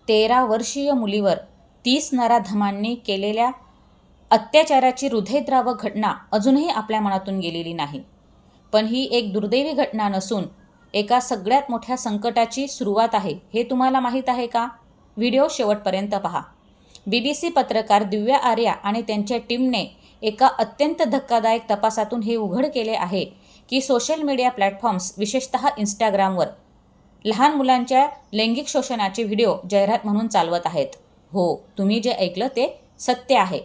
13 वर्षीय मुलीवर 30 नराधमांनी केलेल्या अत्याचाराची हृदयद्रावक घटना अजूनही आपल्या मनातून गेलेली नाही. पण ही एक दुर्दैवी घटना नसून एका सगळ्यात मोठ्या संकटाची सुरुवात आहे. हे तुम्हाला माहीत आहे का? व्हिडिओ शेवटपर्यंत पहा. BBC पत्रकार दिव्या आर्या आणि त्यांच्या टीमने एका अत्यंत धक्कादायक तपासातून हे उघड केले आहे की सोशल मीडिया प्लॅटफॉर्म्स, विशेषतः इंस्टाग्रामवर लहान मुलांच्या लैंगिक शोषणाचे व्हिडिओ जाहिरात म्हणून चालवत आहेत. हो, तुम्ही जे ऐकलं ते सत्य आहे.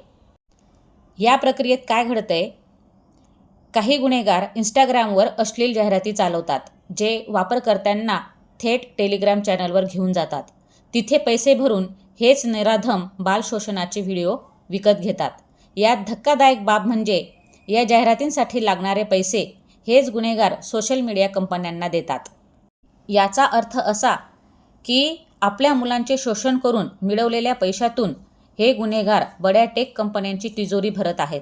या प्रक्रियेत काय घडतंय? काही गुन्हेगार इंस्टाग्रामवर अश्लील जाहिराती चालवतात, जे वापरकर्त्यांना थेट टेलिग्राम चॅनलवर घेऊन जातात. तिथे पैसे भरून हेच नराधम बाल शोषणाचे व्हिडिओ विकत घेतात. यात धक्कादायक बाब म्हणजे या जाहिरातींसाठी लागणारे पैसे हेच गुन्हेगार सोशल मीडिया कंपन्यांना देतात. याचा अर्थ असा की आपल्या मुलांचे शोषण करून मिळवलेल्या पैशातून हे गुन्हेगार बड्या टेक कंपन्यांची तिजोरी भरत आहेत.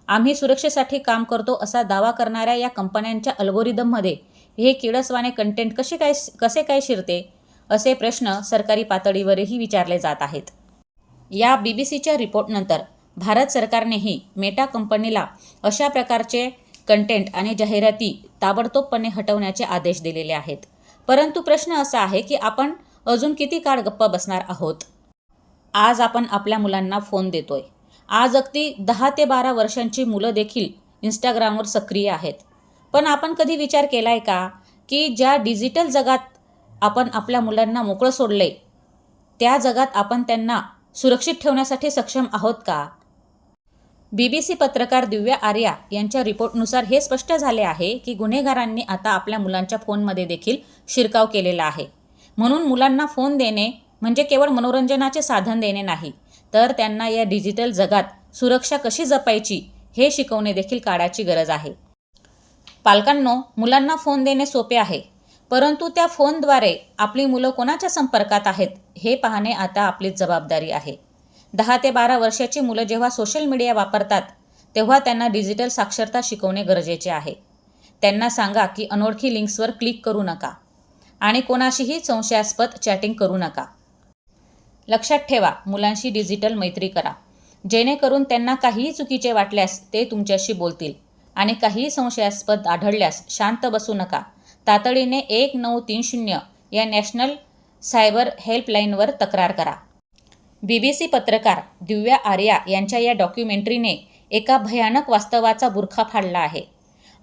आम्ही सुरक्षेसाठी काम करतो असा दावा करणाऱ्या या कंपन्यांच्या अल्गोरिदममध्ये हे किळसवाणे कंटेंट कसे काय शिरते, असे प्रश्न सरकारी पातळीवरही विचारले जात आहेत. या BBCच्या रिपोर्टनंतर भारत सरकारनेही मेटा कंपनीला अशा प्रकारचे कंटेंट आणि जाहिराती ताबडतोबपणे हटवण्याचे आदेश दिलेले आहेत. परंतु प्रश्न असा आहे की आपण अजून किती काळ गप्प बसणार आहोत? आज आपण आपल्या मुलांना फोन देतोय. आज अगदी 10 ते 12 वर्षांची मुलं देखील इंस्टाग्रामवर सक्रिय आहेत. पण आपण कधी विचार केलाय का की ज्या डिजिटल जगात आपण आपल्या मुलांना मोकळं सोडलंय, त्या जगात आपण त्यांना सुरक्षित ठेवण्यासाठी सक्षम आहोत का? BBC पत्रकार दिव्या आर्या यांच्या रिपोर्टनुसार हे स्पष्ट झाले आहे की गुन्हेगारांनी आता आपल्या मुलांच्या फोनमध्ये देखील शिरकाव केलेला आहे. म्हणून मुलांना फोन देणे म्हणजे केवळ मनोरंजनाचे साधन देणे नाही, तर त्यांना या डिजिटल जगात सुरक्षा कशी जपायची हे शिकवणे देखील काळाची गरज आहे. पालकांनो, मुलांना फोन देणे सोपे आहे, परंतु त्या फोनद्वारे आपली मुलं कोणाच्या संपर्कात आहेत हे पाहणे आता आपलीच जबाबदारी आहे. 10 ते 12 वर्षाची मुलं जेव्हा सोशल मीडिया वापरतात, तेव्हा त्यांना डिजिटल साक्षरता शिकवणे गरजेचे आहे. त्यांना सांगा की अनोळखी लिंक्सवर क्लिक करू नका आणि कोणाशीही संशयास्पद चॅटिंग करू नका. लक्षात ठेवा, मुलांशी डिजिटल मैत्री करा, जेणेकरून त्यांना काहीही चुकीचे वाटल्यास ते तुमच्याशी बोलतील. आणि काहीही संशयास्पद आढळल्यास शांत बसू नका. तातडीने 1930 या नॅशनल सायबर हेल्पलाईनवर तक्रार करा. BBC पत्रकार दिव्या आर्या यांच्या या डॉक्युमेंटरीने एका भयानक वास्तवाचा बुरखा फाडला आहे.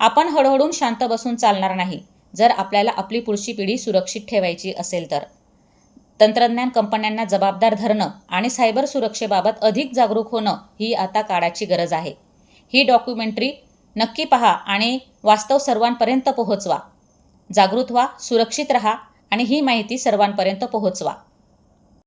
आपण हळूहळू शांत बसून चालणार नाही जर आपल्याला आपली पुढची पिढी सुरक्षित ठेवायची असेल तर. तंत्रज्ञान कंपन्यांना जबाबदार धरणं आणि सायबर सुरक्षेबाबत अधिक जागरूक होणं ही आता काळाची गरज आहे. ही डॉक्युमेंटरी नक्की पहा आणि वास्तव सर्वांपर्यंत पोहोचवा. जागृत व्हा, सुरक्षित रहा आणि ही माहिती सर्वांपर्यंत पोहोचवा.